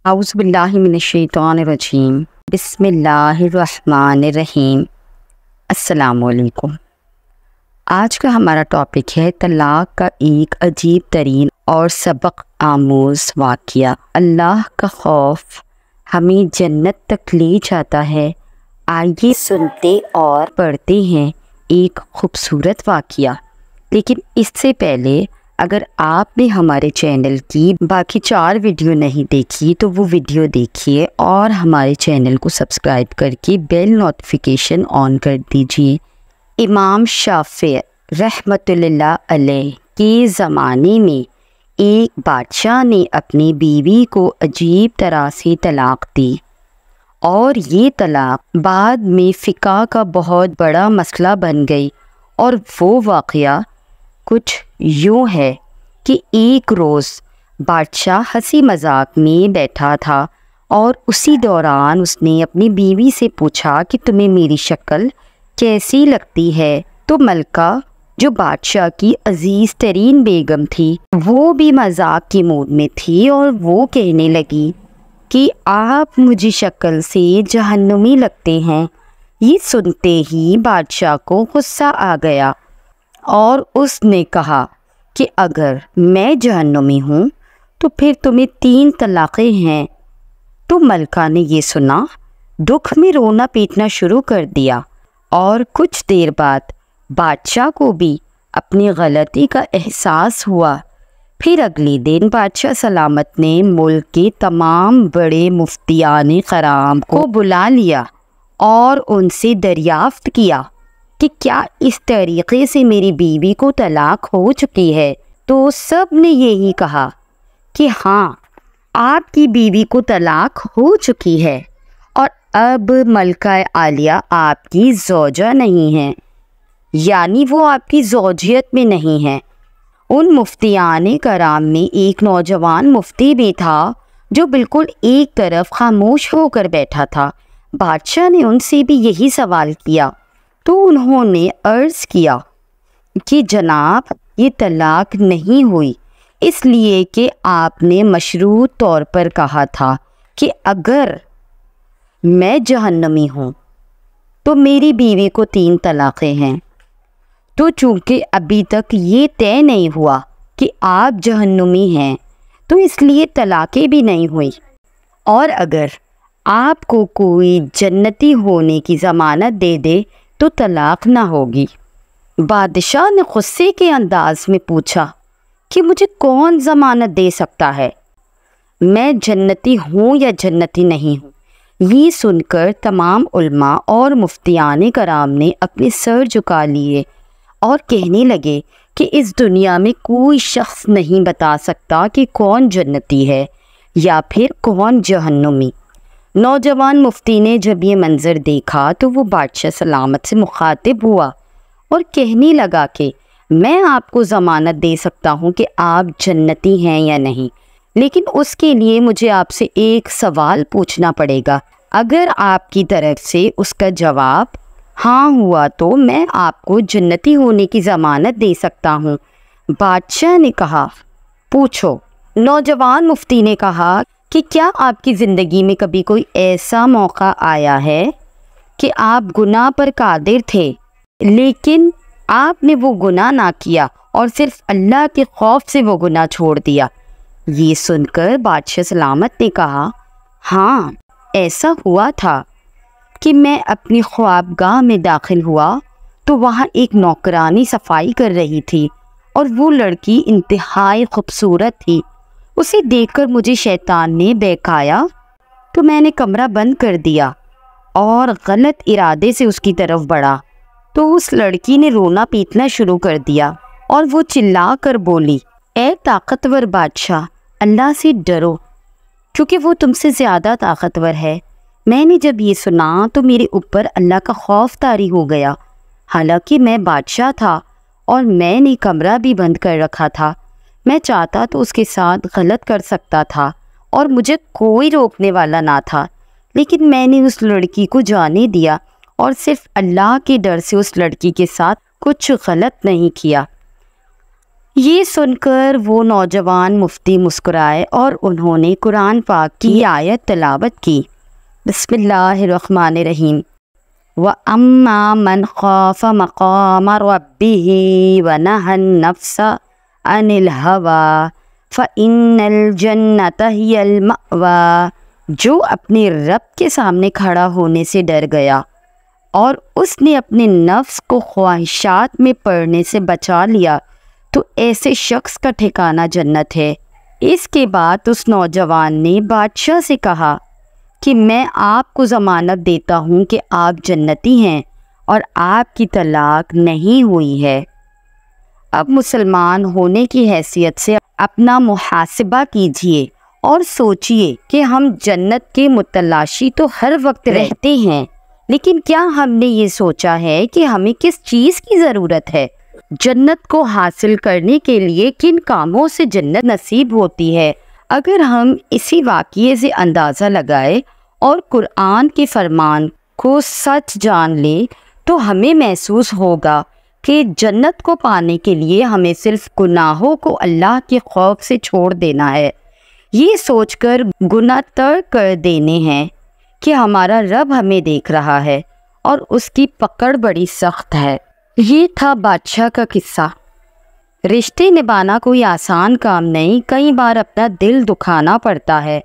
اعوذ باللہ من الشیطان الرجیم بسم اللہ الرحمن الرحیم۔ السلام علیکم۔ آج کا ہمارا ٹاپک ہے طلاق کا ایک عجیب ترین اور سبق آموز واقعہ۔ اللہ کا خوف ہمیں جنت تک لے جاتا ہے۔ آئیے سنتے اور پڑھتے ہیں ایک خوبصورت واقعہ۔ لیکن اس سے پہلے اگر آپ نے ہمارے چینل کی باقی 4 ویڈیو نہیں دیکھی تو وہ ویڈیو دیکھیے اور ہمارے چینل کو سبسکرائب کر کے بیل نوٹیفیکیشن آن کر دیجیے۔ امام شافعی رحمۃ اللہ علیہ کے زمانے میں ایک بادشاہ نے اپنی بیوی کو عجیب طرح سے طلاق دی، اور یہ طلاق بعد میں فقہ کا بہت بڑا مسئلہ بن گئی۔ اور وہ واقعہ کچھ یوں ہے کہ ایک روز بادشاہ ہنسی مذاق میں بیٹھا تھا اور اسی دوران اس نے اپنی بیوی سے پوچھا کہ تمہیں میری شکل کیسی لگتی ہے؟ تو ملکہ جو بادشاہ کی عزیز ترین بیگم تھی وہ بھی مذاق کے موڈ میں تھی، اور وہ کہنے لگی کہ آپ مجھے شکل سے جہنمی لگتے ہیں۔ یہ سنتے ہی بادشاہ کو غصہ آ گیا اور اس نے کہا کہ اگر میں جہنمی ہوں تو پھر تمہیں 3 طلاقیں ہیں۔ تو ملکہ نے یہ سنا، دکھ میں رونا پیٹنا شروع کر دیا، اور کچھ دیر بعد بادشاہ کو بھی اپنی غلطی کا احساس ہوا۔ پھر اگلے دن بادشاہ سلامت نے ملک کے تمام بڑے مفتیان کرام کو بلا لیا اور ان سے دریافت کیا کہ کیا اس طریقے سے میری بیوی کو طلاق ہو چکی ہے؟ تو سب نے یہی کہا کہ ہاں، آپ کی بیوی کو طلاق ہو چکی ہے، اور اب ملکہ عالیہ آپ کی زوجہ نہیں ہیں، یعنی وہ آپ کی زوجیت میں نہیں ہیں۔ ان مفتیان کرام میں ایک نوجوان مفتی بھی تھا جو بالکل ایک طرف خاموش ہو کر بیٹھا تھا۔ بادشاہ نے ان سے بھی یہی سوال کیا تو انہوں نے عرض کیا کہ جناب، یہ طلاق نہیں ہوئی، اس لیے کہ آپ نے مشروط طور پر کہا تھا کہ اگر میں جہنمی ہوں تو میری بیوی کو 3 طلاقیں ہیں۔ تو چونکہ ابھی تک یہ طے نہیں ہوا کہ آپ جہنمی ہیں تو اس لیے طلاقیں بھی نہیں ہوئی، اور اگر آپ کو کوئی جنتی ہونے کی ضمانت دے دے تو طلاق نہ ہوگی۔ بادشاہ نے غصے کے انداز میں پوچھا کہ مجھے کون ضمانت دے سکتا ہے؟ میں جنتی ہوں یا جنتی نہیں ہوں؟ یہ سن کر تمام علماء اور مفتیان کرام نے اپنے سر جھکا لیے اور کہنے لگے کہ اس دنیا میں کوئی شخص نہیں بتا سکتا کہ کون جنتی ہے یا پھر کون جہنمی۔ نوجوان مفتی نے جب یہ منظر دیکھا تو وہ بادشاہ سلامت سے مخاطب ہوا اور کہنے لگا کہ میں آپ کو ضمانت دے سکتا ہوں کہ آپ جنتی ہیں یا نہیں، لیکن اس کے لیے مجھے آپ سے ایک سوال پوچھنا پڑے گا۔ اگر آپ کی طرف سے اس کا جواب ہاں ہوا تو میں آپ کو جنتی ہونے کی ضمانت دے سکتا ہوں۔ بادشاہ نے کہا، پوچھو۔ نوجوان مفتی نے کہا کہ کیا آپ کی زندگی میں کبھی کوئی ایسا موقع آیا ہے کہ آپ گناہ پر قادر تھے لیکن آپ نے وہ گناہ نہ کیا اور صرف اللہ کے خوف سے وہ گناہ چھوڑ دیا؟ یہ سن کر بادشاہ سلامت نے کہا، ہاں، ایسا ہوا تھا کہ میں اپنی خوابگاہ میں داخل ہوا تو وہاں ایک نوکرانی صفائی کر رہی تھی، اور وہ لڑکی انتہائی خوبصورت تھی۔ اسے دیکھ کر مجھے شیطان نے بہکایا تو میں نے کمرہ بند کر دیا اور غلط ارادے سے اس کی طرف بڑھا، تو اس لڑکی نے رونا پیٹنا شروع کر دیا اور وہ چلا کر بولی، اے طاقتور بادشاہ، اللہ سے ڈرو کیونکہ وہ تم سے زیادہ طاقتور ہے۔ میں نے جب یہ سنا تو میرے اوپر اللہ کا خوف طاری ہو گیا، حالانکہ میں بادشاہ تھا اور میں نے کمرہ بھی بند کر رکھا تھا۔ میں چاہتا تو اس کے ساتھ غلط کر سکتا تھا اور مجھے کوئی روکنے والا نہ تھا، لیکن میں نے اس لڑکی کو جانے دیا اور صرف اللہ کے ڈر سے اس لڑکی کے ساتھ کچھ غلط نہیں کیا۔ یہ سن کر وہ نوجوان مفتی مسکرائے اور انہوں نے قرآن پاک کی آیت تلاوت کی۔ بسم اللہ الرحمن الرحیم۔ وَأَمَّا مَنْ خَافَ مَقَامَ رَبِّهِ وَنَهَى النَّفْسَ عَنِ الْهَوَىٰ فَإِنَّ الْجَنَّةَ هِيَ الْمَأْوَىٰ، جو اپنے رب کے سامنے کھڑا ہونے سے ڈر گیا اور اس نے اپنے نفس کو خواہشات میں پڑنے سے بچا لیا تو ایسے شخص کا ٹھکانہ جنت ہے۔ اس کے بعد اس نوجوان نے بادشاہ سے کہا کہ میں آپ کو ضمانت دیتا ہوں کہ آپ جنتی ہیں اور آپ کی طلاق نہیں ہوئی ہے۔ اب مسلمان ہونے کی حیثیت سے اپنا محاسبہ کیجئے اور سوچئے کہ ہم جنت کے متلاشی تو ہر وقت رہتے ہیں، لیکن کیا ہم نے یہ سوچا ہے کہ ہمیں کس چیز کی ضرورت ہے؟ جنت کو حاصل کرنے کے لیے کن کاموں سے جنت نصیب ہوتی ہے؟ اگر ہم اسی واقعے سے اندازہ لگائے اور قرآن کے فرمان کو سچ جان لیں تو ہمیں محسوس ہوگا کہ جنت کو پانے کے لیے ہمیں صرف گناہوں کو اللہ کے خوف سے چھوڑ دینا ہے، یہ سوچ کر گناہ ترک کر دینے ہیں کہ ہمارا رب ہمیں دیکھ رہا ہے اور اس کی پکڑ بڑی سخت ہے۔ یہ تھا بادشاہ کا قصہ۔ رشتے نبھانا کوئی آسان کام نہیں، کئی بار اپنا دل دکھانا پڑتا ہے،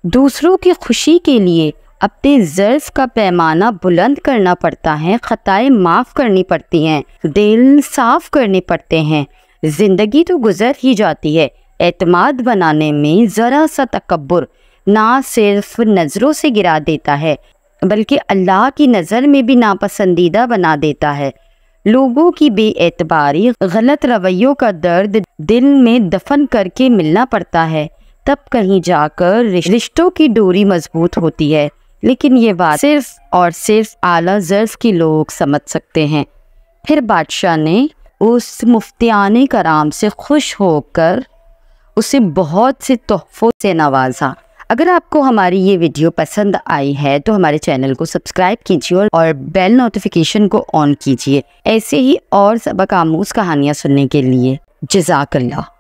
دوسروں کی خوشی کے لیے اپنے ظرف کا پیمانہ بلند کرنا پڑتا ہے، خطائیں معاف کرنی پڑتی ہیں، دل صاف کرنے پڑتے ہیں، زندگی تو گزر ہی جاتی ہے۔ اعتماد بنانے میں ذرا سا تکبر نہ صرف نظروں سے گرا دیتا ہے بلکہ اللہ کی نظر میں بھی ناپسندیدہ بنا دیتا ہے۔ لوگوں کی بے اعتباری، غلط رویوں کا درد دل میں دفن کر کے ملنا پڑتا ہے، تب کہیں جا کر رشتوں کی ڈوری مضبوط ہوتی ہے، لیکن یہ بات صرف اور صرف اعلیٰ ظرف کے لوگ سمجھ سکتے ہیں۔ پھر بادشاہ نے اس مفتیان کرام سے خوش ہو کر اسے بہت سے تحفوں سے نوازا۔ اگر آپ کو ہماری یہ ویڈیو پسند آئی ہے تو ہمارے چینل کو سبسکرائب کیجیے اور بیل نوٹیفیکیشن کو آن کیجیے، ایسے ہی اور سبق آموز کہانیاں سننے کے لیے۔ جزاک اللہ۔